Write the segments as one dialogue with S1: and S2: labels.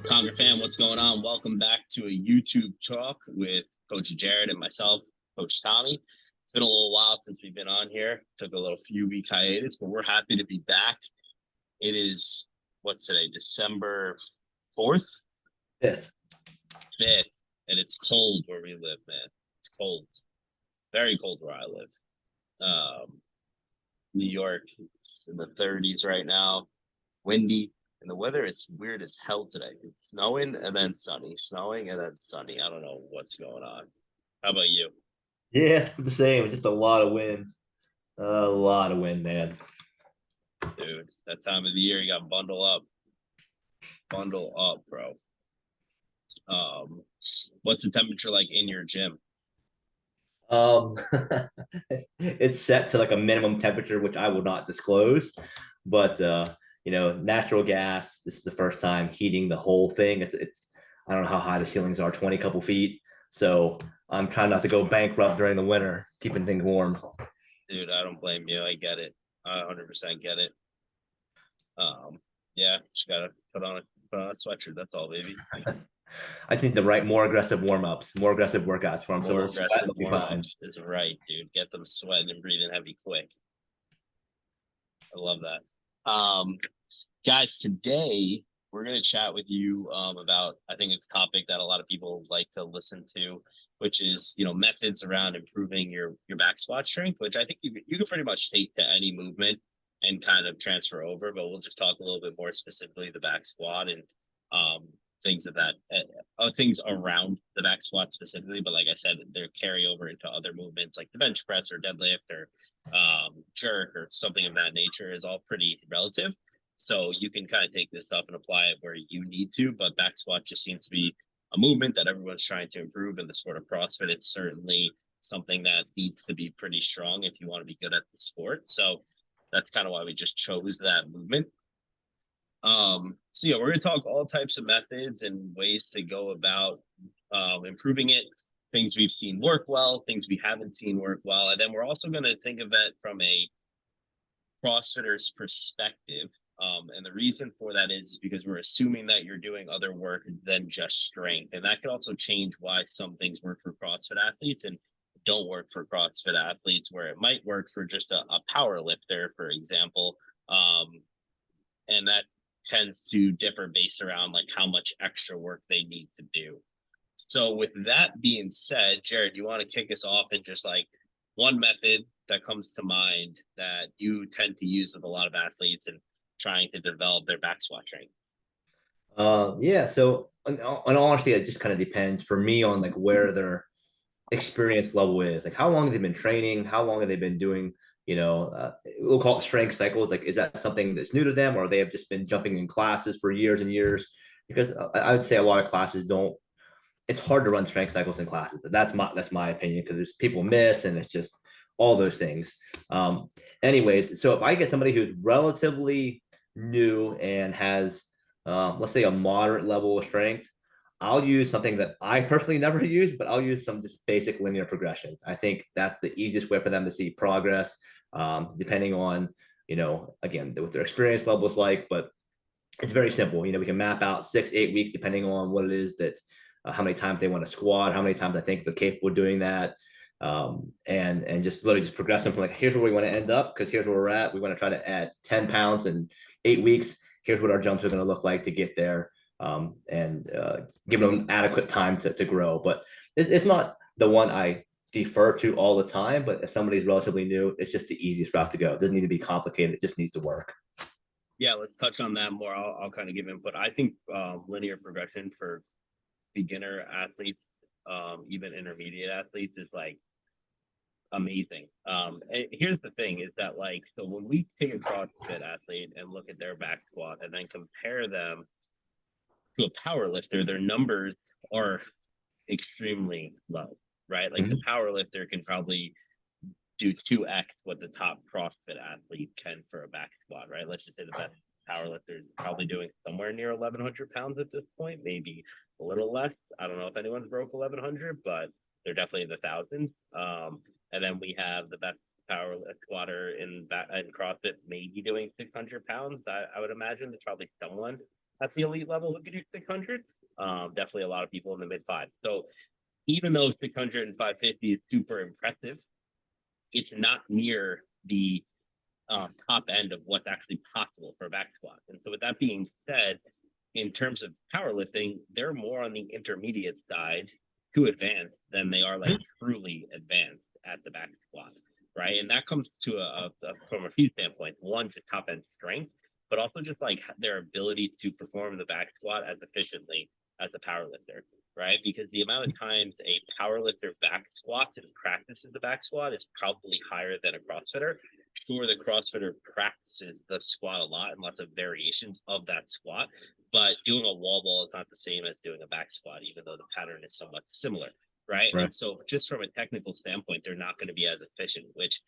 S1: Conquer fam, what's going on? Welcome back to a YouTube talk with Coach Jared and myself, Coach Tommy. It's been a little while since we've been on here. Took a little few week hiatus, but we're happy to be back. It is what's today, December 4th,
S2: Fifth.
S1: 5th, and it's cold where we live, man. It's cold, very cold where I live. New York, it's in the 30s right now, windy. And the weather is weird as hell today. It's snowing and then sunny, snowing and then sunny. I don't know what's going on. How about you?
S2: Yeah, the same. Just a lot of wind. A lot of wind, man.
S1: Dude, that time of the year, you got to bundle up. Bundle up, bro. Um, what's the temperature like in your gym?
S2: Um, it's set to like a minimum temperature, which I will not disclose. But natural gas. This is the first time heating the whole thing. It's I don't know how high the ceilings are, 20 couple feet. So I'm trying not to go bankrupt during the winter, keeping things warm.
S1: Dude, I don't blame you. I get it. I 100% get it. Um, yeah, just gotta put on a sweatshirt. That's all, baby.
S2: I think the right, more aggressive warm ups, more aggressive workouts for them. So a
S1: More
S2: little sweat
S1: aggressive
S2: will be
S1: warm
S2: fine.
S1: ups is right, dude. Get them sweating and breathing heavy quick. I love that. Guys, today we're going to chat with you about, I think, a topic that a lot of people like to listen to, which is, methods around improving your back squat strength, which I think you can pretty much take to any movement and kind of transfer over. But we'll just talk a little bit more specifically the back squat and um, things of that, things around the back squat specifically. But like I said, they're carry over into other movements like the bench press or deadlift or jerk or something of that nature is all pretty relative. So you can kind of take this stuff and apply it where you need to, but back squat just seems to be a movement that everyone's trying to improve in the sport of CrossFit. It's certainly something that needs to be pretty strong if you want to be good at the sport. So that's kind of why we just chose that movement. So yeah, we're going to talk all types of methods and ways to go about improving it, things we've seen work well, things we haven't seen work well. And then we're also going to think of it from a CrossFitter's perspective. And the reason for that is because we're assuming that you're doing other work than just strength. And that could also change why some things work for CrossFit athletes and don't work for CrossFit athletes, where it might work for just a power lifter, for example. And that tends to differ based around like how much extra work they need to do. So with that being said, Jared, you want to kick us off and just like one method that comes to mind that you tend to use with a lot of athletes and trying to develop their back squat training?
S2: Yeah. So, in all honesty, it just kind of depends for me on like where their experience level is. Like, how long have they been training? How long have they been doing? We'll call it strength cycles. Like, is that something that's new to them, or they have just been jumping in classes for years and years? Because I would say a lot of classes don't. It's hard to run strength cycles in classes. That's my opinion because there's people miss and it's just all those things. Anyways, so if I get somebody who's relatively new and has let's say a moderate level of strength, I'll use something that I personally never use, but I'll use some just basic linear progressions. I think that's the easiest way for them to see progress, depending on, again, what their experience level is like. But it's very simple. We can map out 6, 8 weeks, depending on what it is that, how many times they want to squat, how many times I think they're capable of doing that. And just literally just progress them from like, here's where we want to end up because here's where we're at. We want to try to add 10 pounds in 8 weeks. Here's what our jumps are going to look like to get there, and give them adequate time to grow. But it's not the one I defer to all the time. But if somebody's relatively new, it's just the easiest route to go. It doesn't need to be complicated. It just needs to work.
S1: Yeah, let's touch on that more. I'll kind of give input. I think linear progression for beginner athletes, even intermediate athletes, is like amazing. Here's the thing is that like, so when we take a CrossFit athlete and look at their back squat and then compare them to a power lifter, their numbers are extremely low, right? Like the
S2: Mhm.
S1: power lifter can probably do 2x what the top CrossFit athlete can for a back squat, right? Let's just say the best power lifter is probably doing somewhere near 1100 pounds at this point, maybe a little less. I don't know if anyone's broke 1100, but they're definitely in the thousands. And then we have the best power squatter in CrossFit, maybe doing 600 pounds. I would imagine there's probably someone at the elite level who can do 600. Definitely a lot of people in the mid five. So even though 600 and 550 is super impressive, it's not near the top end of what's actually possible for a back squat. And so with that being said, in terms of powerlifting, they're more on the intermediate side to advanced than they are like truly advanced at the back squat, right? And that comes to from a few standpoints. One, just top end strength, but also just like their ability to perform the back squat as efficiently as a powerlifter, right? Because the amount of times a powerlifter back squats and practices the back squat is probably higher than a CrossFitter. Sure, the CrossFitter practices the squat a lot and lots of variations of that squat, but doing a wall ball is not the same as doing a back squat, even though the pattern is somewhat similar, right?
S2: Right.
S1: And so just from a technical standpoint, they're not going to be as efficient, which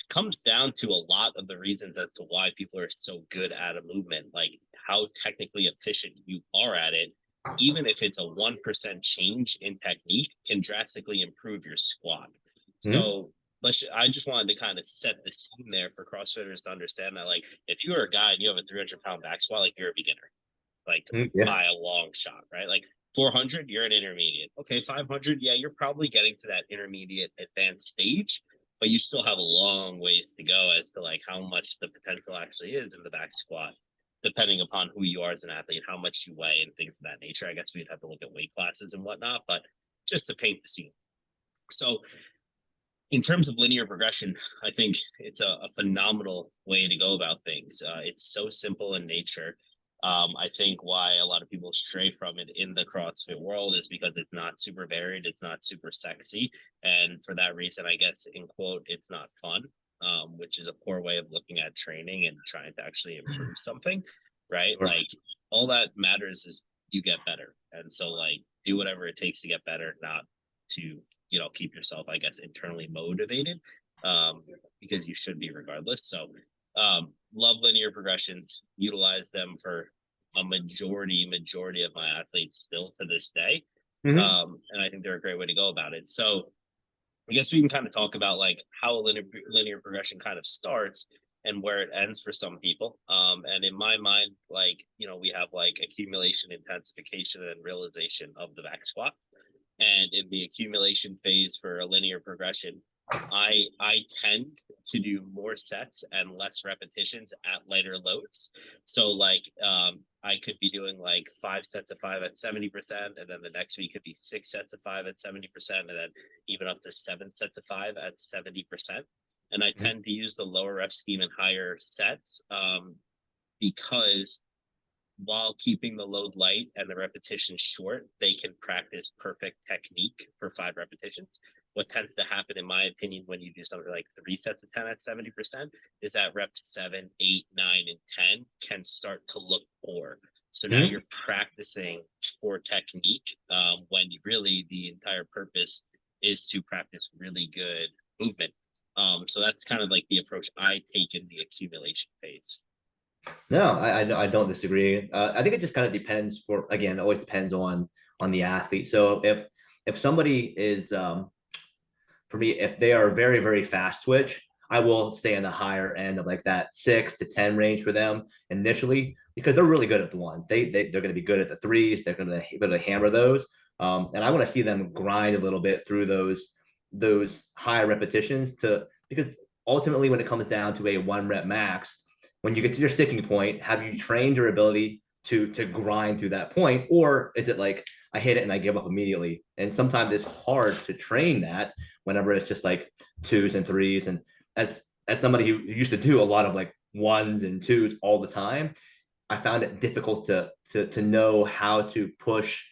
S1: comes down to a lot of the reasons as to why people are so good at a movement, like how technically efficient you are at it. Even if it's a 1% change in technique, can drastically improve your squat.
S2: Mm-hmm.
S1: So I just wanted to kind of set the scene there for CrossFitters to understand that, like, if you're a guy and you have a 300-pound back squat, like, you're a beginner, like,
S2: Yeah.
S1: by a long shot, right? Like 400, you're an intermediate. Okay, 500, yeah, you're probably getting to that intermediate advanced stage, but you still have a long ways to go as to like how much the potential actually is in the back squat, depending upon who you are as an athlete, how much you weigh, and things of that nature. I guess we'd have to look at weight classes and whatnot, but just to paint the scene. So in terms of linear progression, I think it's a phenomenal way to go about things. It's so simple in nature. I think why a lot of people stray from it in the CrossFit world is because it's not super varied, it's not super sexy, and for that reason, I guess in quote, it's not fun, which is a poor way of looking at training and trying to actually improve something, right?
S2: Sure.
S1: Like all that matters is you get better, and so like do whatever it takes to get better, not to keep yourself, I guess, internally motivated, because you should be regardless. So love linear progressions, utilize them for a majority of my athletes still to this day.
S2: Mm-hmm.
S1: And I think they're a great way to go about it. So I guess we can kind of talk about like how a linear progression kind of starts and where it ends for some people. And in my mind, like, we have like accumulation, intensification, and realization of the back squat. And in the accumulation phase for a linear progression, I tend to do more sets and less repetitions at lighter loads. So like I could be doing like 5 sets of 5 at 70%, and then the next week could be 6 sets of 5 at 70%, and then even up to 7 sets of 5 at 70%. And I tend to use the lower rep scheme and higher sets, because while keeping the load light and the repetitions short, they can practice perfect technique for 5 repetitions. What tends to happen, in my opinion, when you do something like 3 sets of 10 at 70%, is that reps 7, 8, 9, and 10 can start to look poor. So now
S2: Mm-hmm.
S1: you're practicing poor technique, when really the entire purpose is to practice really good movement. So that's kind of like the approach I take in the accumulation phase.
S2: No, I don't disagree. I think it just kind of depends. For again, it always depends on the athlete. So if somebody is for me, if they are very fast twitch, I will stay in the higher end of like that 6 to 10 range for them initially because they're really good at the ones. They're going to be good at the threes. They're going to be able to hammer those. And I want to see them grind a little bit through those higher repetitions to because ultimately when it comes down to a 1 rep max, when you get to your sticking point, have you trained your ability to grind through that point, or is it like I hit it and I give up immediately? And sometimes it's hard to train that whenever it's just like twos and threes. And as somebody who used to do a lot of like ones and twos all the time, I found it difficult to know how to push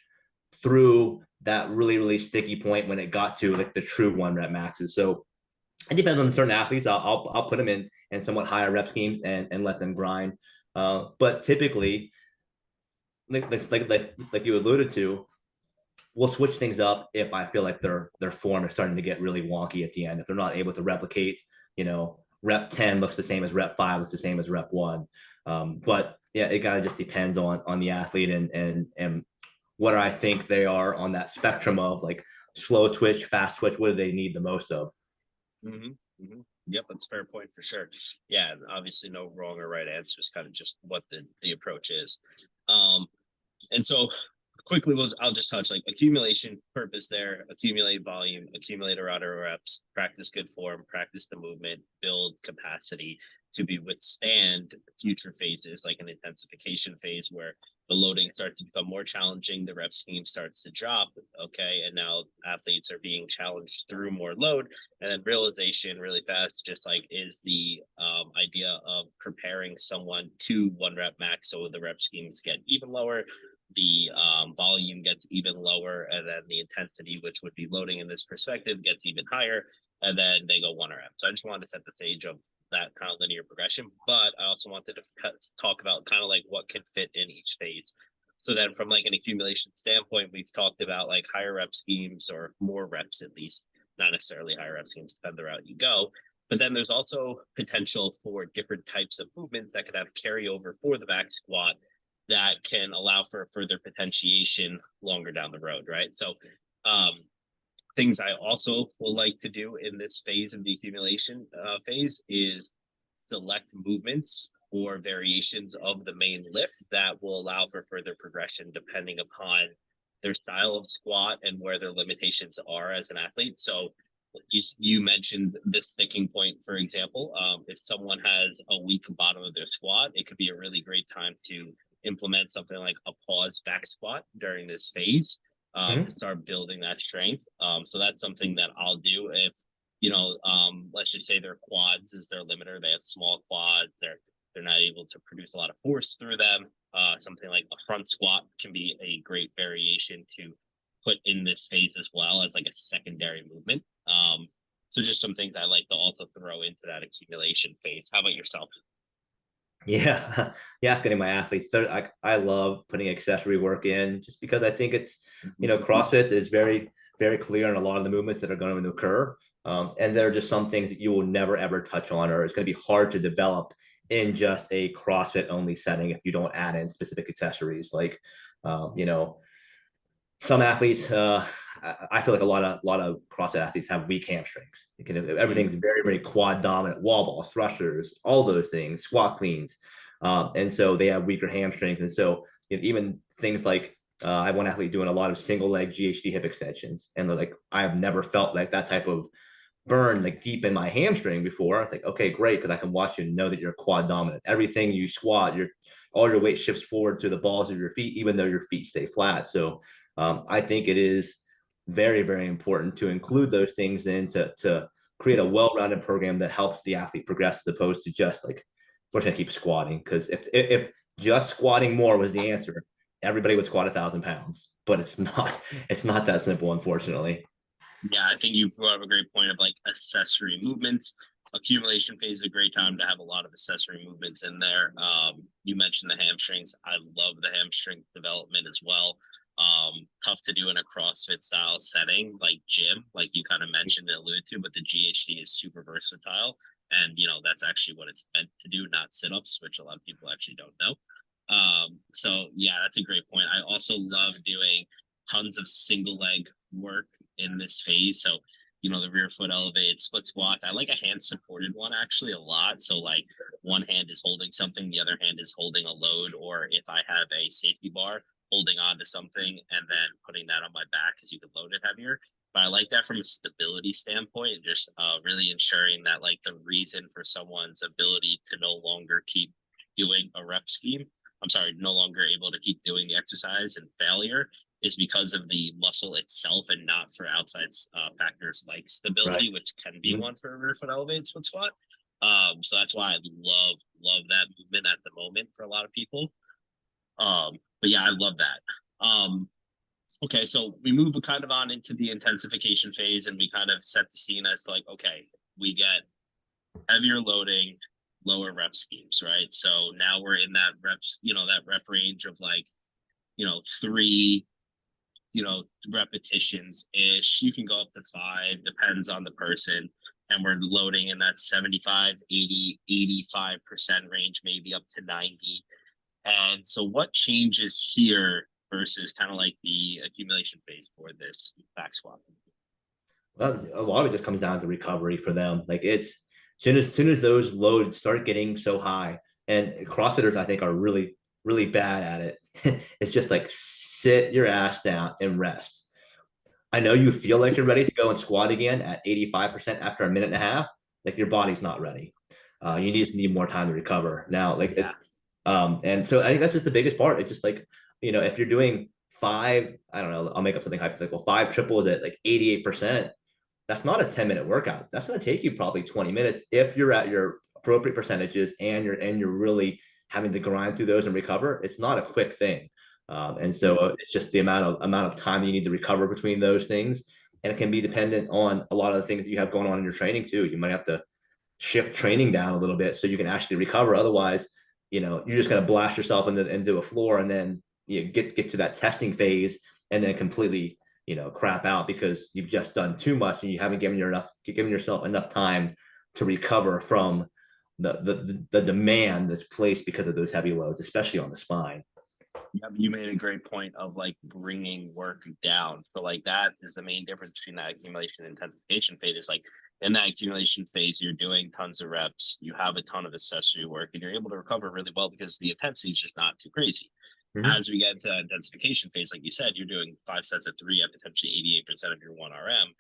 S2: through that really sticky point when it got to like the true 1 rep maxes. So it depends on certain athletes. I'll put them in somewhat higher rep schemes and let them grind. But typically, like you alluded to, we'll switch things up if I feel like their form is starting to get really wonky at the end. If they're not able to replicate, rep 10 looks the same as rep 5 looks the same as rep 1. But yeah, it kind of just depends on the athlete and what I think they are on that spectrum of like slow twitch, fast twitch. What do they need the most of?
S1: Mm-hmm. Mm-hmm. Yep, that's a fair point for sure. Yeah, obviously no wrong or right answer. It's kind of just what the approach is. And so quickly, I'll just touch like accumulation purpose there, accumulate volume, accumulate a lot of reps, practice good form, practice the movement, build capacity to be withstand future phases like an intensification phase where the loading starts to become more challenging, the rep scheme starts to drop, okay, and now athletes are being challenged through more load, and then realization really fast, just like is the idea of preparing someone to one rep max, so the rep schemes get even lower, the volume gets even lower, and then the intensity, which would be loading in this perspective, gets even higher, and then they go one rep. So I just wanted to set the stage of that kind of linear progression, but I also wanted to talk about kind of like what can fit in each phase. So then from like an accumulation standpoint, we've talked about like higher rep schemes or more reps at least, not necessarily higher rep schemes, depend the route you go. But then there's also potential for different types of movements that could have carryover for the back squat that can allow for further potentiation longer down the road, right? So things I also will like to do in this phase of the accumulation phase is select movements or variations of the main lift that will allow for further progression depending upon their style of squat and where their limitations are as an athlete. So you mentioned this sticking point, for example. If someone has a weak bottom of their squat, it could be a really great time to implement something like a pause back squat during this phase to start building that strength. So that's something that I'll do if, let's just say their quads is their limiter. They have small quads. They're not able to produce a lot of force through them. Something like a front squat can be a great variation to put in this phase as well as like a secondary movement. So just some things I like to also throw into that accumulation phase. How about yourself?
S2: Yeah, yeah, getting my athletes. I love putting accessory work in just because I think it's, CrossFit is very, very clear on a lot of the movements that are going to occur. And there are just some things that you will never ever touch on, or it's going to be hard to develop in just a CrossFit only setting if you don't add in specific accessories. Like, some athletes, I feel like a lot of CrossFit athletes have weak hamstrings. Everything's very, very quad dominant, wall balls, thrusters, all those things, squat cleans, and so they have weaker hamstrings. And so even things like I have one athlete doing a lot of single leg GHD hip extensions, and they're like, I have never felt like that type of burn like deep in my hamstring before. It's like, okay, great, because I can watch you and know that you're quad dominant. Everything you squat, all your weight shifts forward to the balls of your feet, even though your feet stay flat. So I think it is very, very important to include those things in to create a well-rounded program that helps the athlete progress as opposed to just like, we're going to keep squatting. Because if just squatting more was the answer, everybody would squat 1,000 pounds, but it's not that simple, unfortunately.
S1: Yeah, I think you brought up a great point of like accessory movements. Accumulation phase is a great time to have a lot of accessory movements in there. You mentioned the hamstrings. I love the hamstring development as well. Tough to do in a CrossFit style setting like gym, like you kind of mentioned and alluded to, but the GHD is super versatile. And, that's actually what it's meant to do, not sit ups, which a lot of people actually don't know. So, yeah, that's a great point. I also love doing tons of single leg work in this phase. So, the rear foot elevated split squats. I like a hand supported one actually a lot. So, like one hand is holding something, the other hand is holding a load, or if I have a safety bar, holding on to something and then putting that on my back because you can load it heavier. But I like that from a stability standpoint and just really ensuring that like the reason for someone's ability to no longer keep doing a rep scheme, I'm sorry, no longer able to keep doing the exercise and failure is because of the muscle itself and not for outside factors like
S2: Right.
S1: stability, which can be one for a rear foot elevated split squat. So that's why I love that movement at the moment for a lot of people. But yeah, I love that. Okay, so we move kind of on into the intensification phase, and we kind of set the scene as like, okay, we get heavier loading, lower rep schemes, right? So now we're in that reps, that rep range of like, three, repetitions ish. You can go up to five, depends on the person. And we're loading in that 75, 80, 85% range, maybe up to 90. And so what changes here versus kind of like the accumulation phase for this back squat?
S2: Well, a lot of it just comes down to recovery for them. Like it's soon as those loads start getting so high, and CrossFitters I think are really really bad at it, it's just like sit your ass down and rest. I know you feel like you're ready to go and squat again at 85% after a minute and a half. Like your body's not ready. You need more time to recover. Now,
S1: Yeah.
S2: and so I think that's just the biggest part. It's just like, if you're doing five, I don't know, I'll make up something hypothetical, five triples at like 88%, that's not a 10-minute workout. That's going to take you probably 20 minutes if you're at your appropriate percentages and you're really having to grind through those and recover. It's not a quick thing. And so it's just the amount of time you need to recover between those things. And it can be dependent on a lot of the things that you have going on in your training too. You might have to shift training down a little bit so you can actually recover. Otherwise, you're just going to blast yourself into a floor and then you get to that testing phase and then completely, crap out because you've just done too much and you haven't given yourself enough time to recover from the demand that's placed because of those heavy loads, especially on the spine.
S1: Yeah, you made a great point of like bringing work down. So like that is the main difference between that accumulation and intensification phase. Is like in that accumulation phase, you're doing tons of reps, you have a ton of accessory work, and you're able to recover really well because the intensity is just not too crazy.
S2: Mm-hmm.
S1: As we get into that intensification phase, like you said, you're doing 5 sets of three at potentially 88% of your 1 RM.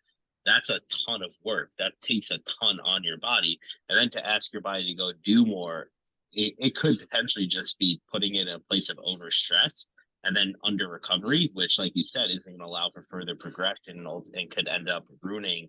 S1: That's a ton of work. That takes a ton on your body. And then to ask your body to go do more, it could potentially just be putting it in a place of over stress and then under recovery, which, like you said, isn't going to allow for further progression and could end up ruining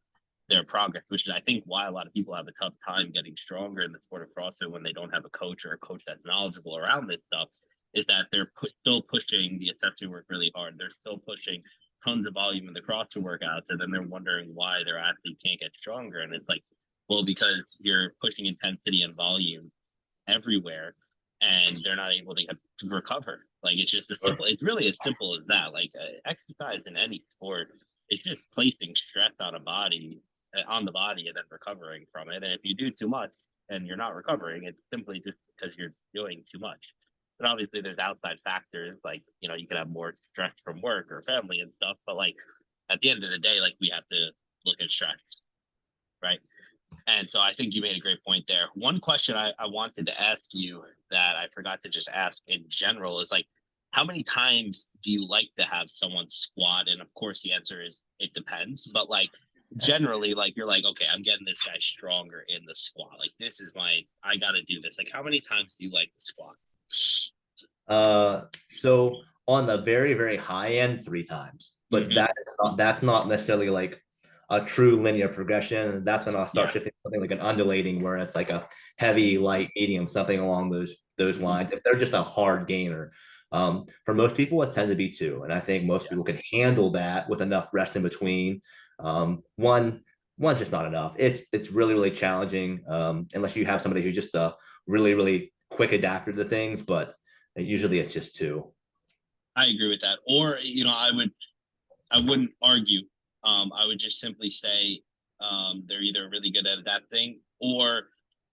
S1: their progress, which is, I think, why a lot of people have a tough time getting stronger in the sport of CrossFit when they don't have a coach or a coach that's knowledgeable around this stuff, is that they're still pushing the accessory work really hard. They're still pushing tons of volume in the CrossFit workouts, and then they're wondering why their athlete can't get stronger. And it's like, well, because you're pushing intensity and volume everywhere and they're not able to get to recover. Like it's just a simple, it's really as simple as that. Like exercise in any sport, it's just placing stress on a body, on the body, and then recovering from it. And if you do too much and you're not recovering, it's simply just because you're doing too much. But obviously there's outside factors like, you can have more stress from work or family and stuff, but like at the end of the day, like we have to look at stress, right? And so I think you made a great point there. One question I wanted to ask you that I forgot to just ask in general is like, how many times do you like to have someone squat? And of course, the answer is it depends. But like generally, like you're like, okay, I'm getting this guy stronger in the squat. Like this is I got to do this. Like how many times do you like to squat?
S2: So on the very, very high end, 3 times, but
S1: Mm-hmm.
S2: that's not necessarily like a true linear progression. That's when I'll start
S1: Yeah.
S2: shifting something like an undulating, where it's like a heavy, light, medium, something along those lines. If they're just a hard gainer, for most people, it tends to be two, and I think most
S1: Yeah.
S2: people can handle that with enough rest in between. One's just not enough. It's really, really challenging unless you have somebody who's just a really, really quick adapter to things, but usually it's just two.
S1: I agree with that. Or, I wouldn't argue. I would just simply say they're either really good at adapting or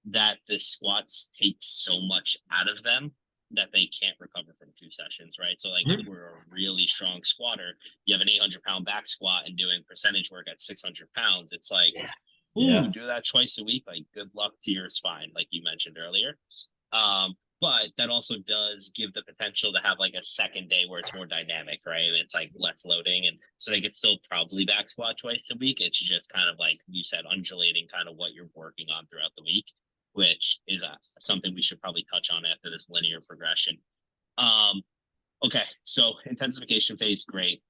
S1: that the squats take so much out of them that they can't recover from 2 sessions, right? So, like, if
S2: Mhm.
S1: we're a really strong squatter, you have an 800-pound back squat and doing percentage work at 600 pounds, it's like,
S2: Yeah.
S1: ooh,
S2: Yeah.
S1: do that twice a week. Like, good luck to your spine, like you mentioned earlier. But that also does give the potential to have like a second day where it's more dynamic, right? And it's like less loading. And so they could still probably back squat twice a week. It's just kind of like you said, undulating kind of what you're working on throughout the week, which is something we should probably touch on after this linear progression. Um, okay, so intensification phase, great.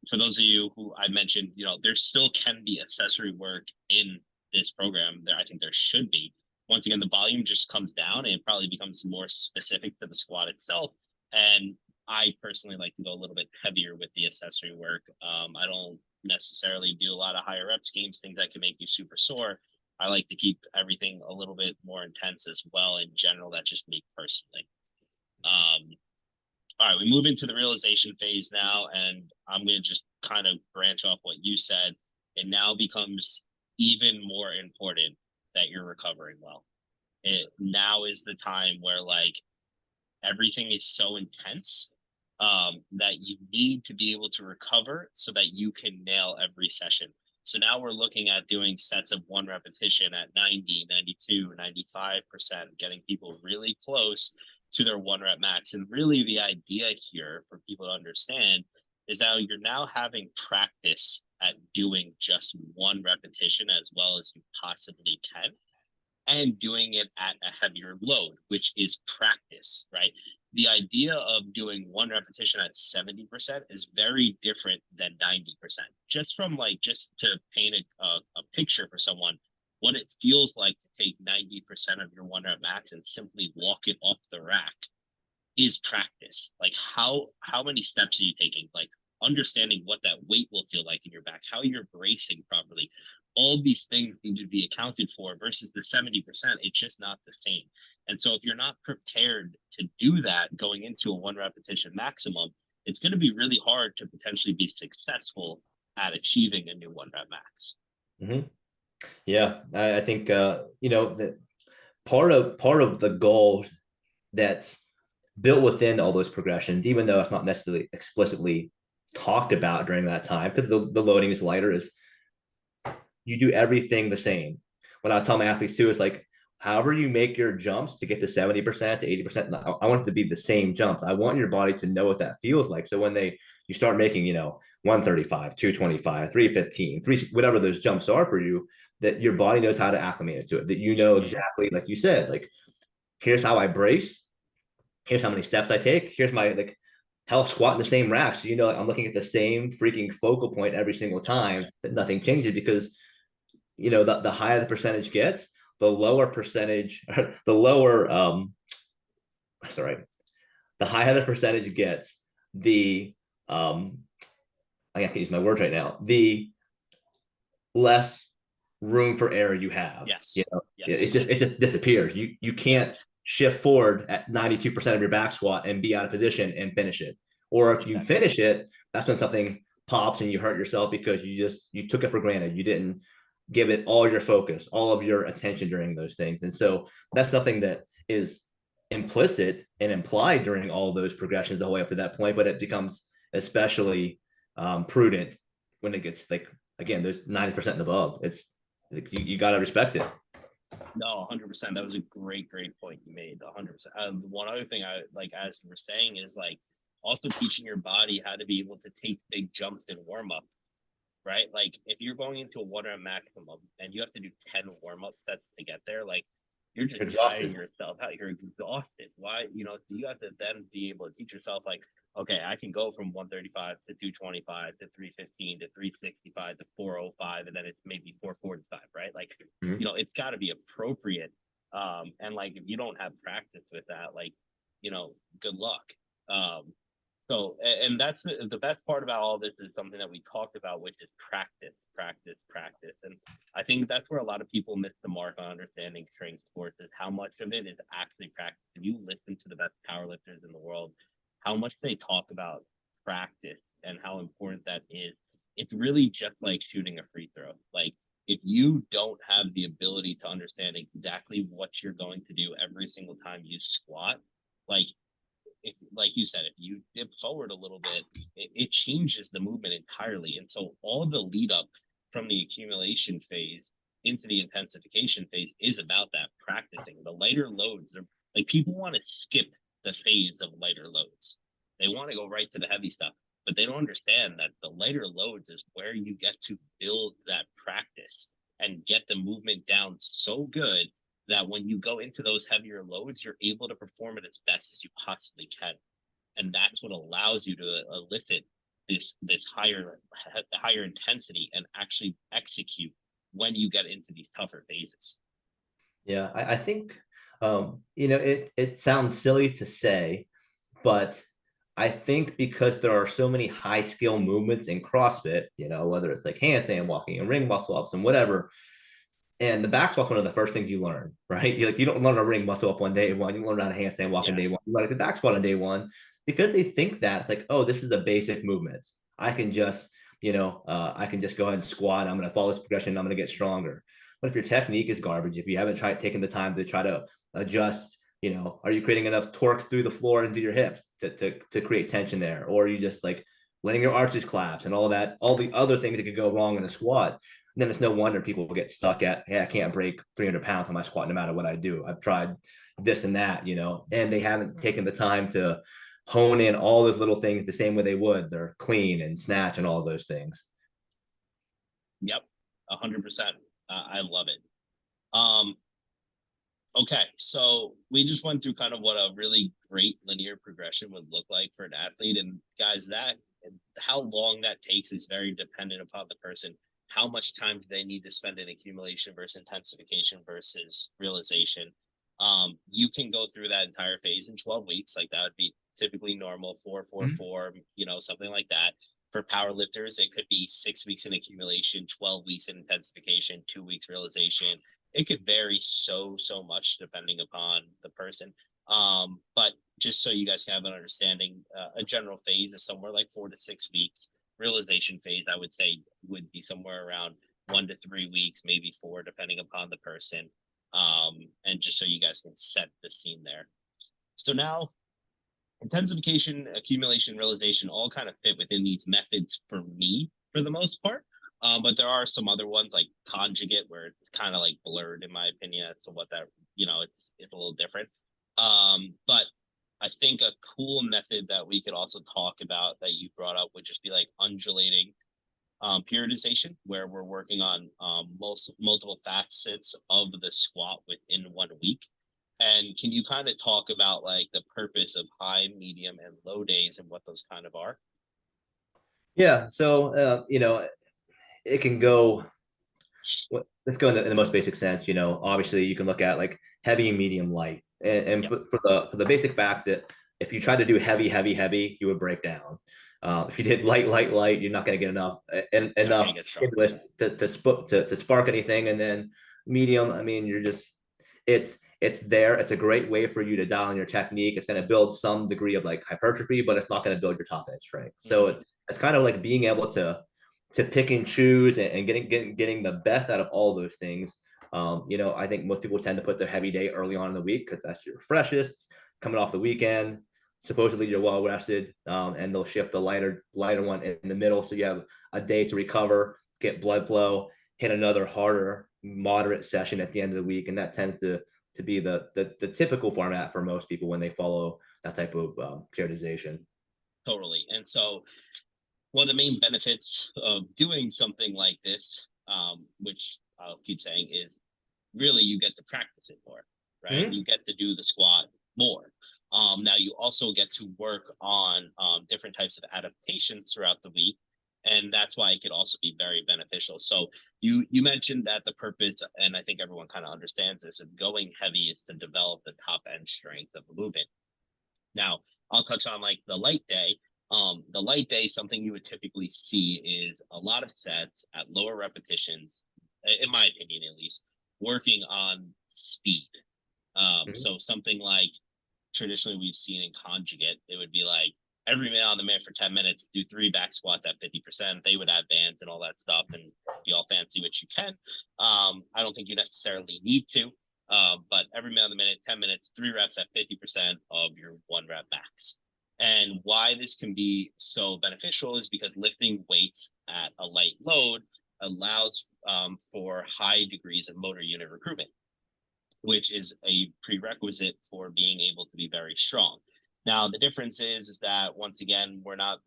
S1: For those of you who I mentioned, there still can be accessory work in this program. I think there should be. Once again, the volume just comes down and it probably becomes more specific to the squat itself. And I personally like to go a little bit heavier with the accessory work. I don't necessarily do a lot of higher rep schemes, things that can make you super sore. I like to keep everything a little bit more intense as well. In general, that's just me personally. Um, all right, we move into the realization phase now, and I'm going to just kind of branch off what you said. It now becomes even more important that you're recovering well. It now is the time where like everything is so intense that you need to be able to recover so that you can nail every session. So now we're looking at doing sets of 1 repetition at 90, 92, 95%, getting people really close to their 1 rep max. And really the idea here for people to understand is that you're now having practice at doing just 1 repetition as well as you possibly can, and doing it at a heavier load, which is practice, right? The idea of doing 1 repetition at 70% is very different than 90%. Just from like, just to paint a picture for someone, what it feels like to take 90% of your 1 rep max and simply walk it off the rack is practice. Like how many steps are you taking? Like understanding what that weight will feel like in your back, how you're bracing properly. All these things need to be accounted for versus the 70%. It's just not the same. And so if you're not prepared to do that going into a 1 repetition maximum, it's going to be really hard to potentially be successful at achieving a new 1 rep max.
S2: Mm-hmm. Yeah, I think that part of the goal that's built within all those progressions, even though it's not necessarily explicitly talked about during that time, because the loading is lighter, is you do everything the same. What I tell my athletes too is like, however you make your jumps to get to 70% to 80%, I want it to be the same jumps. I want your body to know what that feels like. So when you start making, 135, 225, 315, whatever those jumps are for you, that your body knows how to acclimate it to it, that you know exactly, like you said, like, here's how I brace, here's how many steps I take, here's my like how squat in the same rack. So like, I'm looking at the same freaking focal point every single time, that nothing changes, because the higher the percentage gets, the lower percentage, the lower sorry, the higher the percentage gets, the I can't use my words right now, the less room for error you have.
S1: Yes. Yes.
S2: It just disappears. You can't shift forward at 92% of your back squat and be out of position and finish it. Or if you finish it, that's when something pops and you hurt yourself because you took it for granted. You didn't give it all your focus, all of your attention during those things. And so that's something that is implicit and implied during all those progressions the whole way up to that point, but it becomes especially prudent when it gets like, again, there's 90% and above. It's like, you got to respect it.
S1: No, 100%. That was a great point you made. 100%. One other thing I like, as you were saying, is like also teaching your body how to be able to take big jumps in warm up, right? Like if you're going into a 1 rep maximum and you have to do 10 warm up sets to get there, like you're just tiring yourself out. You're exhausted. Why? So you have to then be able to teach yourself like, okay, I can go from 135 to 225 to 315 to 365 to 405, and then it's maybe 445, right? Like, it's got to be appropriate. And like, if you don't have practice with that, like, good luck. So, and that's the best part about all this is something that we talked about, which is practice. And I think that's where a lot of people miss the mark on understanding strength sports, is how much of it is actually practice. If you listen to the best powerlifters in the world, how much they talk about practice and how important that is. It's really just like shooting a free throw. Like if you don't have the ability to understand exactly what you're going to do every single time you squat, like you said, if you dip forward a little bit, it changes the movement entirely. And so all the lead up from the accumulation phase into the intensification phase is about that practicing. The lighter loads are like, people want to skip the phase of lighter loads. They want to go right to the heavy stuff, but they don't understand that the lighter loads is where you get to build that practice and get the movement down so good that when you go into those heavier loads, you're able to perform it as best as you possibly can. And that's what allows you to elicit this higher intensity and actually execute when you get into these tougher phases.
S2: Yeah, I think it sounds silly to say, but I think because there are so many high skill movements in CrossFit, whether it's like handstand walking and ring muscle ups and whatever, and the back squat's one of the first things you learn, right? You don't learn a ring muscle up on day one. You learn how to handstand walk on day one. You learn the back squat on day one, because they think that it's like, oh, this is a basic movement. I can just, I can just go ahead and squat. I'm going to follow this progression. I'm going to get stronger. But if your technique is garbage, if you haven't taken the time to try to adjust, are you creating enough torque through the floor into your hips to create tension there? Or are you just like letting your arches collapse and all that, all the other things that could go wrong in a squat? then it's no wonder people get stuck at, hey, I can't break 300 pounds on my squat no matter what I do. I've tried this and that, and they haven't taken the time to hone in all those little things the same way they would. They're clean and snatch and all those things.
S1: Yep, 100%. I love it. Um, okay, so we just went through kind of what a really great linear progression would look like for an athlete, and guys, that how long that takes is very dependent upon the person. How much time do they need to spend in accumulation versus intensification versus realization? You can go through that entire phase in 12 weeks, like that would be typically normal, 4-4-4, something like that. For power lifters, it could be 6 weeks in accumulation, 12 weeks in intensification, 2 weeks realization. It could vary so much depending upon the person. But just so you guys can have an understanding, a general phase is somewhere like 4 to 6 weeks. Realization phase, I would say, would be somewhere around 1 to 3 weeks, maybe 4, depending upon the person. And just so you guys can set the scene there. So now, intensification, accumulation, realization all kind of fit within these methods for me for the most part. But there are some other ones like conjugate where it's kind of like blurred in my opinion as to what that, it's a little different. But I think a cool method that we could also talk about that you brought up would just be like undulating periodization, where we're working on multiple facets of the squat within 1 week. And can you kind of talk about like the purpose of high, medium, and low days and what those kind of are?
S2: Yeah. So, it can go, let's go in the most basic sense. Obviously you can look at like heavy, medium, light. And
S1: Yep.
S2: for the basic fact that if you try to do heavy, heavy, heavy, you would break down. If you did light, light, light, you're not going to get enough
S1: Get strong.
S2: stimulus to spark anything. And then medium, I mean, it's there. It's a great way for you to dial in your technique. It's going to build some degree of like hypertrophy, but it's not going to build your top end strength. So it's kind of like being able to pick and choose and getting the best out of all those things. I think most people tend to put their heavy day early on in the week because that's your freshest, coming off the weekend. Supposedly you're well rested, and they'll shift the lighter one in the middle, so you have a day to recover, get blood flow, hit another harder, moderate session at the end of the week, and that tends to be the typical format for most people when they follow that type of periodization.
S1: Totally. And so one of the main benefits of doing something like this, which I'll keep saying, is really you get to practice it more, right?
S2: Mm-hmm.
S1: You get to do the squat more. Now you also get to work on different types of adaptations throughout the week, and that's why it could also be very beneficial. So you mentioned that the purpose, and I think everyone kind of understands this, of going heavy is to develop the top end strength of the movement. Now I'll touch on like the light day. The light day, something you would typically see is a lot of sets at lower repetitions, in my opinion at least, working on speed.
S2: Mm-hmm.
S1: So something like traditionally we've seen in conjugate, it would be like every man on the mat for 10 minutes, do 3 back squats at 50%. They would have bands and all that stuff and be all fancy, which you can. I don't think you necessarily need to, but every man on the minute, 10 minutes, 3 reps at 50% of your 1 rep max. And why this can be so beneficial is because lifting weights at a light load allows for high degrees of motor unit recruitment, which is a prerequisite for being able to be very strong. Now, the difference is that once again, we're not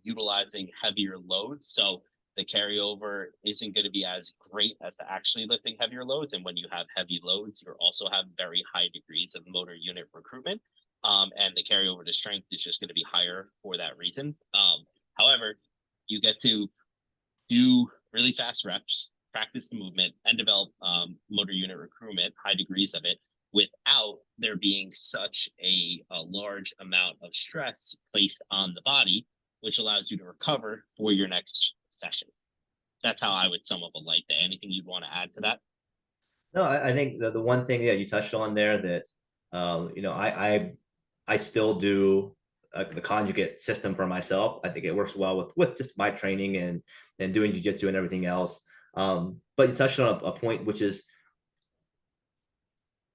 S1: utilizing heavier loads. So the carryover isn't going to be as great as actually lifting heavier loads. And when you have heavy loads, you also have very high degrees of motor unit recruitment. And the carryover to strength is just going to be higher for that reason. However, you get to do really fast reps, practice the movement, and develop motor unit recruitment, high degrees of it, without there being such a large amount of stress placed on the body, which allows you to recover for your next session. That's how I would sum up a light day. Anything you'd want to add to that?
S2: No, I think the one thing that you touched on there that I still do the conjugate system for myself. I think it works well with just my training and doing jujitsu and everything else. But you touched on a point, which is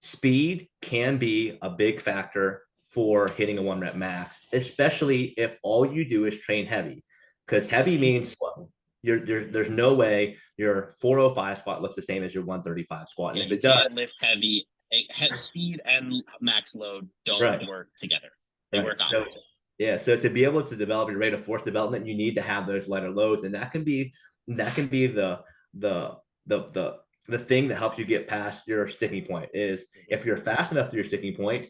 S2: speed can be a big factor for hitting a 1 rep max, especially if all you do is train heavy, because heavy means slow. there's no way your 405 squat looks the same as your 135 squat. And
S1: Yeah,
S2: if
S1: you
S2: it does,
S1: can't lift heavy. Head speed and max load don't
S2: right,
S1: work together. They
S2: right.
S1: work
S2: So
S1: opposite.
S2: yeah, so to be able to develop your rate of force development, you need to have those lighter loads, and that can be the the the thing that helps you get past your sticking point. Is if you're fast enough to your sticking point,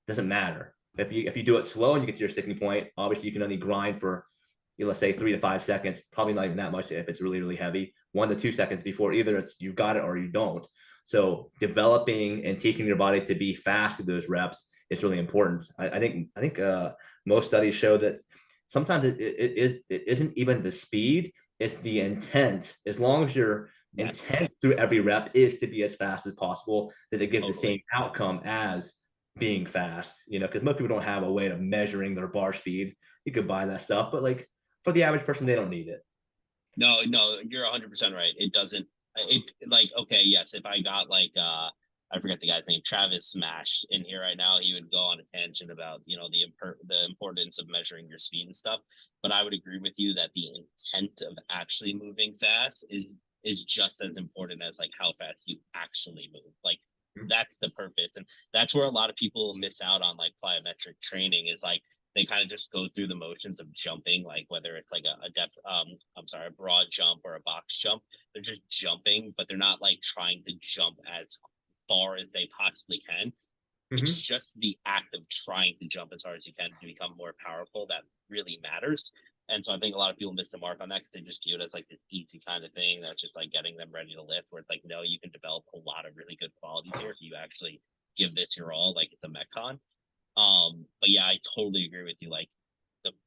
S2: doesn't matter. If you do it slow and you get to your sticking point, obviously you can only grind for, let's say 3 to 5 seconds, probably not even that much if it's really, really heavy. 1 to 2 seconds before either it's you've got it or you don't. So developing and teaching your body to be fast with those reps is really important. I think most studies show that sometimes it isn't even the speed, it's the intent. As long as your
S1: Yes,
S2: intent through every rep is to be as fast as possible, that it gives the same
S1: totally.
S2: outcome as being fast, because most people don't have a way of measuring their bar speed. You could buy that stuff, but like for the average person, they don't need it.
S1: No, no, you're 100% right. It doesn't. It like okay, yes. If I got like I forget the guy's name, Travis Smash in here right now, he would go on a tangent about the importance of measuring your speed and stuff. But I would agree with you that the intent of actually moving fast is just as important as like how fast you actually move. Like that's the purpose, and that's where a lot of people miss out on like plyometric training is like they kind of just go through the motions of jumping, like whether it's like a depth, I'm sorry, a broad jump or a box jump. They're just jumping, but they're not like trying to jump as far as they possibly can. It's
S2: Mm-hmm.
S1: just the act of trying to jump as hard as you can to become more powerful that really matters. And so I think a lot of people miss the mark on that because they just view it as like this easy kind of thing that's just like getting them ready to lift. Where it's like, no, you can develop a lot of really good qualities here if you actually give this your all, like it's a metcon. But yeah, I totally agree with you. Like,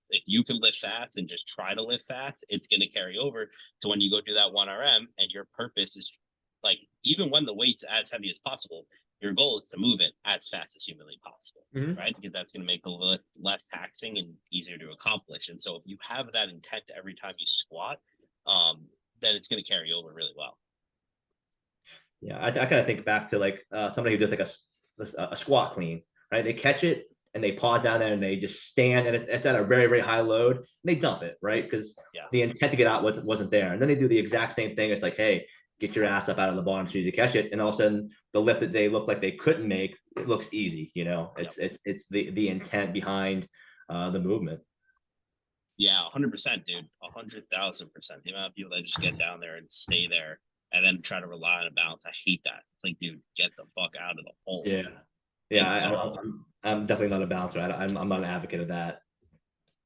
S1: if you can lift fast and just try to lift fast, it's going to carry over to when you go do that 1RM and your purpose is like, even when the weight's as heavy as possible, your goal is to move it as fast as humanly possible,
S2: Mm-hmm.
S1: right? Because that's going to make the lift less taxing and easier to accomplish. And so if you have that intent every time you squat, then it's going to carry over really well.
S2: Yeah, I kind of think back to like somebody who does like a squat clean, right? They catch it and they pause down there and they just stand and it's at a very, very high load and they dump it, right? Because
S1: Yeah.
S2: the intent to get out wasn't there. And then they do the exact same thing. It's like, hey, get your ass up out of the bottom so you catch it. And all of a sudden the lift that they look like they couldn't make, it looks easy,
S1: Yep.
S2: It's the intent behind the movement.
S1: Yeah, 100%, dude. 100,000%. The amount of people that just get down there and stay there and then try to rely on a balance. I hate that. It's like, dude, get the fuck out of the hole
S2: Yeah. Yeah,
S1: and go.
S2: I'm definitely not a bouncer. I'm not an advocate of that.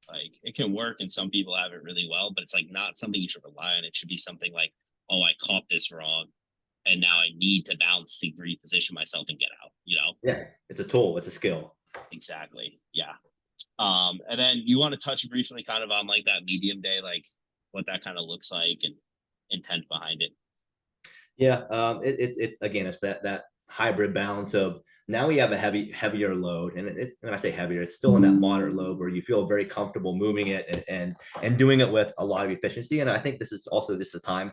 S1: Like, it can work and some people have it really well, but it's like not something you should rely on. It should be something like, oh, I caught this wrong and now I need to bounce to reposition myself and get out, you know?
S2: Yeah, it's a tool, it's a skill.
S1: Exactly. Yeah. And then you want to touch briefly kind of on like that medium day, like what that kind of looks like and intent behind it.
S2: Yeah, it's again, it's that hybrid balance of now we have a heavier load, and when I say heavier, it's still in that moderate load where you feel very comfortable moving it and doing it with a lot of efficiency. And I think this is also just the time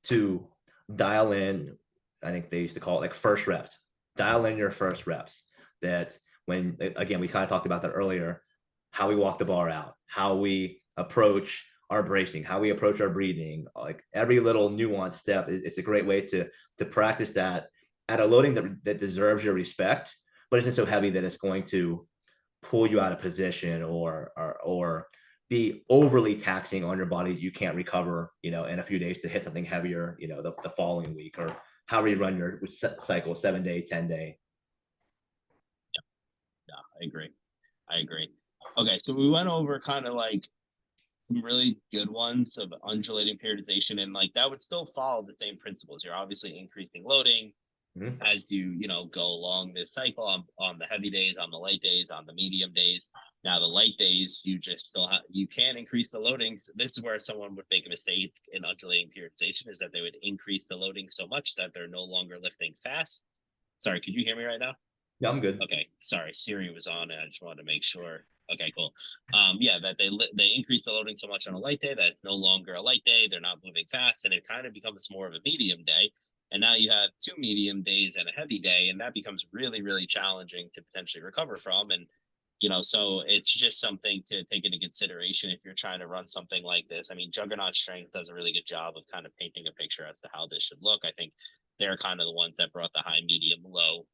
S2: to dial in. I think they used to call it like first reps. Dial in your first reps. That when again we kind of talked about that earlier, how we walk the bar out, how we approach our bracing, how we approach our breathing, like every little nuanced step. It's a great way to practice that at a loading that deserves your respect, but isn't so heavy that it's going to pull you out of position or be overly taxing on your body. You can't recover, in a few days to hit something heavier, the following week, or how you run your cycle, 7 day, 10 day.
S1: Yeah, I agree. I agree. Okay, so we went over kind of like some really good ones of undulating periodization, and like that would still follow the same principles. You're obviously increasing loading
S2: Mm-hmm.
S1: as you go along this cycle on the heavy days, on the light days, on the medium days. Now the light days, you just still have you can increase the loading. So this is where someone would make a mistake in undulating periodization is that they would increase the loading so much that they're no longer lifting fast. Sorry, could you hear me right now?
S2: Yeah, I'm good.
S1: Okay, sorry, Siri was on, and I just wanted to make sure. Okay, cool. Yeah, that they increase the loading so much on a light day that it's no longer a light day. They're not moving fast, and it kind of becomes more of a medium day. And now you have two medium days and a heavy day, and that becomes really, really challenging to potentially recover from. And So it's just something to take into consideration if you're trying to run something like this. I mean, Juggernaut Strength does a really good job of kind of painting a picture as to how this should look. I think they're kind of the ones that brought the high, medium, low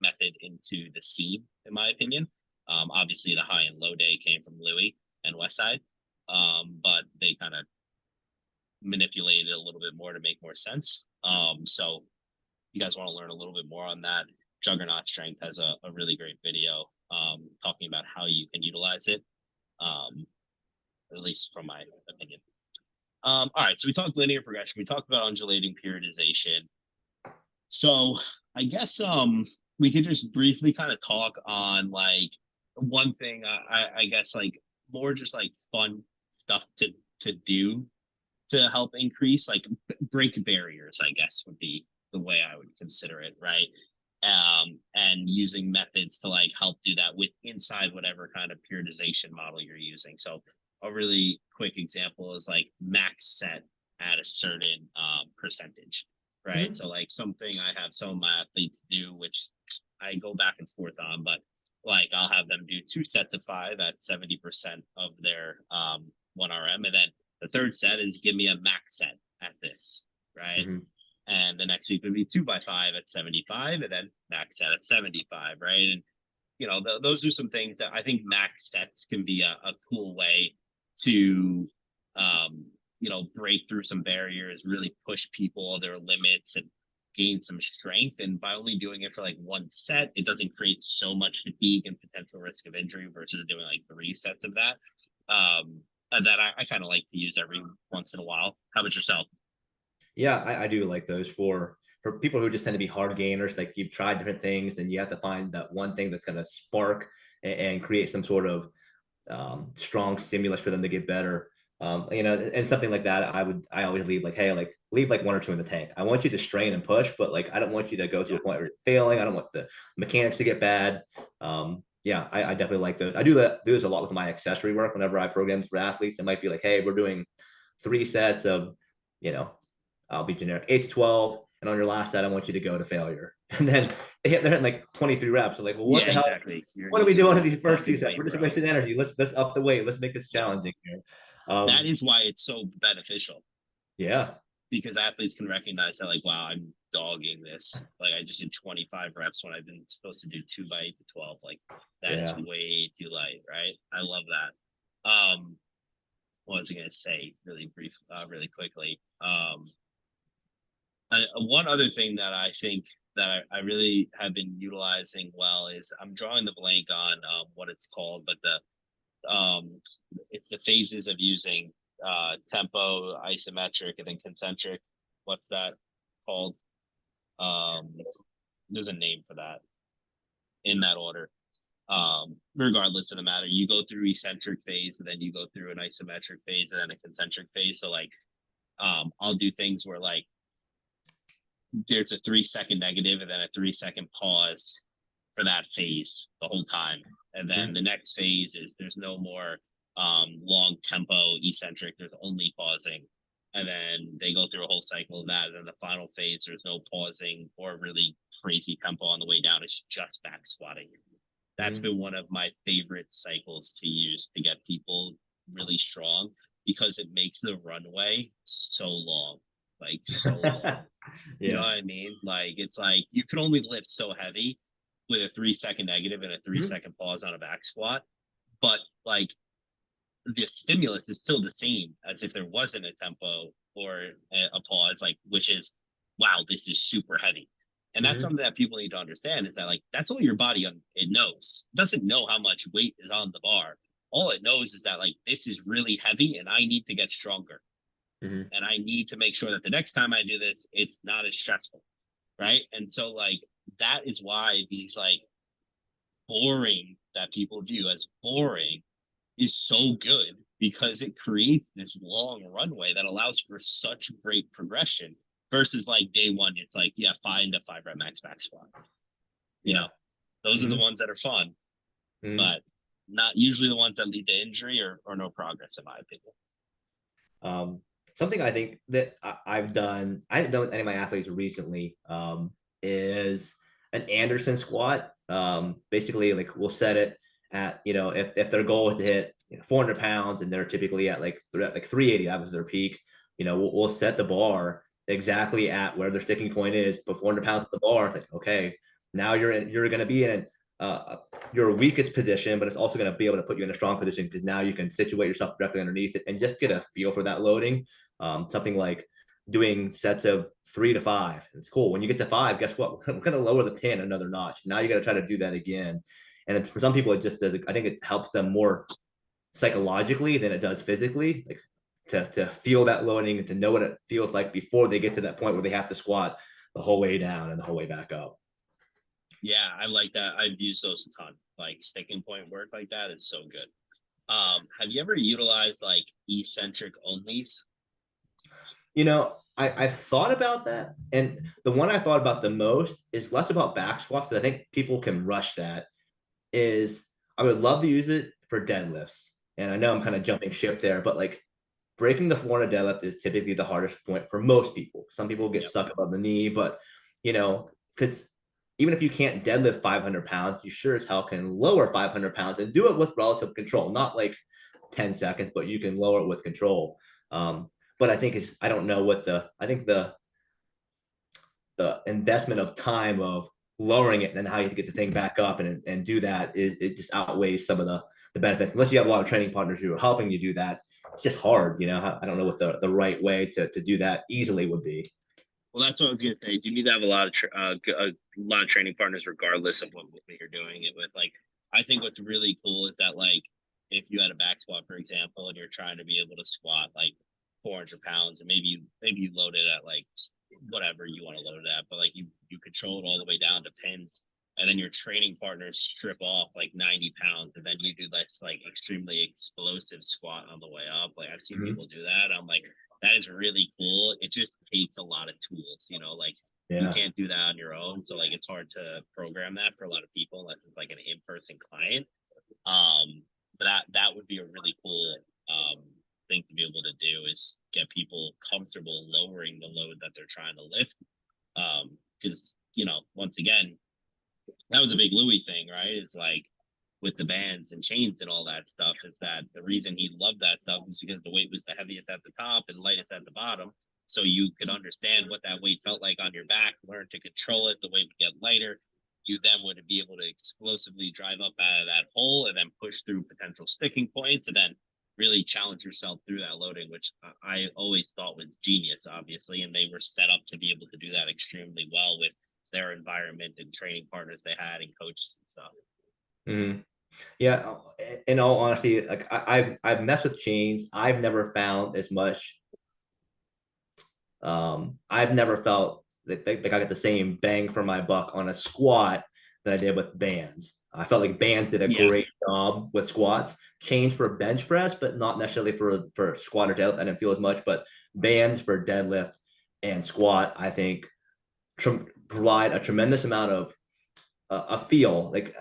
S1: method into the scene, in my opinion. Obviously, the high and low day came from Louis and Westside, but they kind of manipulated it a little bit more to make more sense. So you guys want to learn a little bit more on that, Juggernaut Strength has a really great video talking about how you can utilize it, at least from my opinion. All right, so we talked linear progression. We talked about undulating periodization. So I guess we could just briefly kind of talk on like one thing. I guess like more just like fun stuff to do to help increase like break barriers. I guess would be the way I would consider it, right? And using methods to like help do that with inside whatever kind of periodization model you're using. So a really quick example is like max set at a certain percentage, right?
S2: Mhm.
S1: So like something I have some of my athletes do, which I go back and forth on, but like I'll have them do 2 sets of 5 at 70% of their 1RM, and then the third set is give me a max set at this, right?
S2: Mhm.
S1: And the next week would be 2x5 at 75, and then max set at 75, right? And those are some things that I think max sets can be a cool way to break through some barriers, really push people their limits and gain some strength. And by only doing it for like 1 set, it doesn't create so much fatigue and potential risk of injury versus doing like 3 sets of that. That I kind of like to use every once in a while. How about yourself?
S2: Yeah, I do like those for people who just tend to be hard gainers. Like you've tried different things, and you have to find that one thing that's going to spark and create some sort of strong stimulus for them to get better. And something like that, I always leave like, hey, like leave like 1 or 2 in the tank. I want you to strain and push, but like I don't want you to go to
S1: Yeah.
S2: a point where you're failing. I don't want the mechanics to get bad. Yeah, I definitely like those. I do this a lot with my accessory work. Whenever I program for athletes, it might be like, hey, we're doing 3 sets of, you know, I'll be generic, 8 to 12, and on your last set, I want you to go to failure. And then they're hitting like 23 reps. So like, well, what
S1: Yeah,
S2: the hell?
S1: exactly. You're
S2: What are we doing
S1: using
S2: in these first two
S1: fucking
S2: sets?
S1: weight,
S2: We're just
S1: bro.
S2: wasting energy. Let's up the weight. Let's make this
S1: Yeah.
S2: challenging here.
S1: That is why it's so beneficial,
S2: Yeah,
S1: because athletes can recognize that, like, wow, I'm dogging this. Like, I just did 25 reps when I've been supposed to do 2 by 8 to 12. Like, that is
S2: yeah.
S1: way too light, right? I love that. What was I going to say really really quickly? One other thing that I think that I really have been utilizing well is I'm drawing the blank on what it's called, but it's the phases of using tempo, isometric, and then concentric. What's that called? Um, there's a name for that in that order. Regardless of the matter, you go through eccentric phase, and then you go through an isometric phase, and then a concentric phase. So like, I'll do things where like there's a 3 second negative and then a 3 second pause for that phase the whole time. And then
S2: Mhm.
S1: the next phase is there's no more long tempo eccentric, there's only pausing. And then they go through a whole cycle of that. And then the final phase, there's no pausing or really crazy tempo on the way down. It's just back squatting. That's
S2: Mhm.
S1: been one of my favorite cycles to use to get people really strong because it makes the runway so long, like so long. You know what
S2: Yeah.
S1: I mean? Like it's like you can only lift so heavy with a 3 second negative and a three
S2: Mhm.
S1: second pause on a back squat, but like the stimulus is still the same as if there wasn't a tempo or a pause, like which is wow, this is super heavy. And that's
S2: Mhm.
S1: something that people need to understand is that like that's all your body it knows. It doesn't know how much weight is on the bar. All it knows is that like this is really heavy and I need to get stronger.
S2: Mhm.
S1: And I need to make sure that the next time I do this, it's not as stressful. Right. And so like that is why these like boring that people view as boring is so good because it creates this long runway that allows for such great progression versus like day one, it's like, yeah, find a 5 rep max back squat. You know,
S2: Yeah.
S1: those are the
S2: Mhm.
S1: ones that are fun,
S2: Mhm.
S1: but not usually the ones that lead to injury or no progress, in my opinion.
S2: Um, Something I think that I've done, I haven't done with any of my athletes recently, is an Anderson squat. Basically, like we'll set it at, if their goal is to hit 400 pounds and they're typically at like 380, that was their peak, we'll set the bar exactly at where their sticking point is. But 400 pounds at the bar, it's like, okay, now you're going to be in your weakest position, but it's also going to be able to put you in a strong position because now you can situate yourself directly underneath it and just get a feel for that loading. Something like doing sets of 3 to 5. It's cool. When you get to 5, guess what? We're going to lower the pin another notch. Now you got to try to do that again. And for some people, it just does. I think it helps them more psychologically than it does physically. Like to feel that loading and to know what it feels like before they get to that point where they have to squat the whole way down and the whole way back up.
S1: Yeah, I like that. I've used those a ton. Like sticking point work like that is so good. Have you ever utilized like eccentric onlys?
S2: I've thought about that. And the one I thought about the most is less about back squats because I think people can rush that. Is I would love to use it for deadlifts. And I know I'm kind of jumping ship there, but like breaking the floor in a deadlift is typically the hardest point for most people. Some people get stuck above the knee, but because even if you can't deadlift 500 pounds, you sure as hell can lower 500 pounds and do it with relative control, not like 10 seconds, but you can lower it with control. But I think I don't know I think the investment of time of lowering it and then how you get the thing back up and do that it just outweighs some of the benefits. Unless you have a lot of training partners who are helping you do that, it's just hard. I don't know what the right way to do that easily would be.
S1: Well, that's what I was gonna say. You need to have a lot of a lot of training partners, regardless of what you're doing it with. Like, I think what's really cool is that like if you had a back squat, for example, and you're trying to be able to squat like 400 pounds, and maybe you load it at like whatever you want to load it at, but like you control it all the way down to pins, and then your training partners strip off like 90 pounds, and then you do this like extremely explosive squat on the way up. Like I've seen people do that. I'm like, that is really cool. It just takes a lot of tools, like you can't do that on your own. So like it's hard to program that for a lot of people unless it's like an in-person client. But that would be a really cool thing to be able to do is get people comfortable lowering the load that they're trying to lift. Because once again, that was a big Louis thing, right? Is like with the bands and chains and all that stuff, is that the reason he loved that stuff is because the weight was the heaviest at the top and lightest at the bottom. So you could understand what that weight felt like on your back, learn to control it, the weight would get lighter. You then would be able to explosively drive up out of that hole and then push through potential sticking points and then really challenge yourself through that loading, which I always thought was genius, obviously. And they were set up to be able to do that extremely well with their environment and training partners they had and coaches and stuff.
S2: Mm-hmm. Yeah, in all honesty, like I've messed with chains. I've never found as much. I've never felt that I got the same bang for my buck on a squat that I did with bands. I felt like bands did a great job with squats. Chains for bench press, but not necessarily for squat or deadlift. I didn't feel as much, but bands for deadlift and squat, I think, provide a tremendous amount of a feel. Like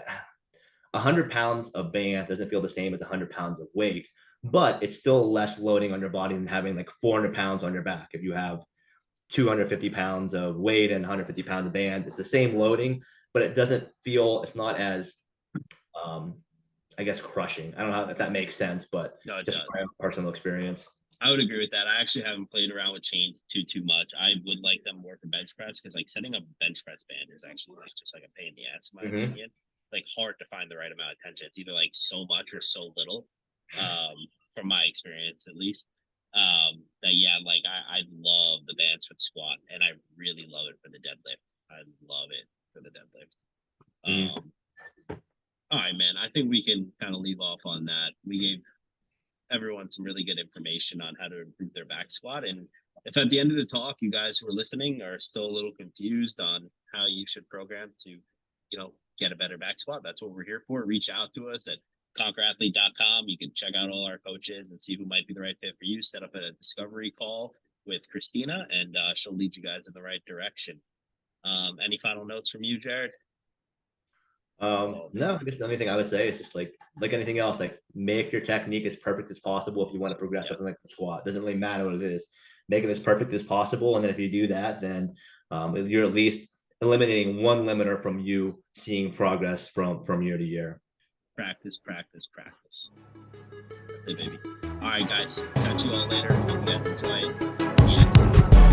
S2: 100 pounds of band doesn't feel the same as 100 pounds of weight, but it's still less loading on your body than having like 400 pounds on your back. If you have 250 pounds of weight and 150 pounds of band, it's the same loading, but it doesn't feel, it's not as, I guess, crushing. I don't know if that makes sense, but
S1: no,
S2: just my personal experience.
S1: I would agree with that. I actually haven't played around with chains too much. I would like them more for bench press because like setting up a bench press band is actually like just like a pain in the ass, in my opinion. Like hard to find the right amount of tension. It's either like so much or so little, from my experience at least. That yeah, like I love the bands for the squat, and I really love it for the deadlift. I love it for the deadlift. All right, man. I think we can kind of leave off on that. We gave everyone some really good information on how to improve their back squat. And if at the end of the talk, you guys who are listening are still a little confused on how you should program to, get a better back squat, that's what we're here for. Reach out to us at conquerathlete.com. You can check out all our coaches and see who might be the right fit for you. Set up a discovery call with Christina, and she'll lead you guys in the right direction. Any final notes from you, Jared?
S2: No, I guess the only thing I would say is just like anything else, like make your technique as perfect as possible if you want to progress something like the squat. It doesn't really matter what it is. Make it as perfect as possible. And then if you do that, then you're at least eliminating one limiter from you seeing progress from year to year.
S1: practice, practice, practice. That's it, baby. All right, guys. Catch you all later. Hope you guys enjoy it. The end.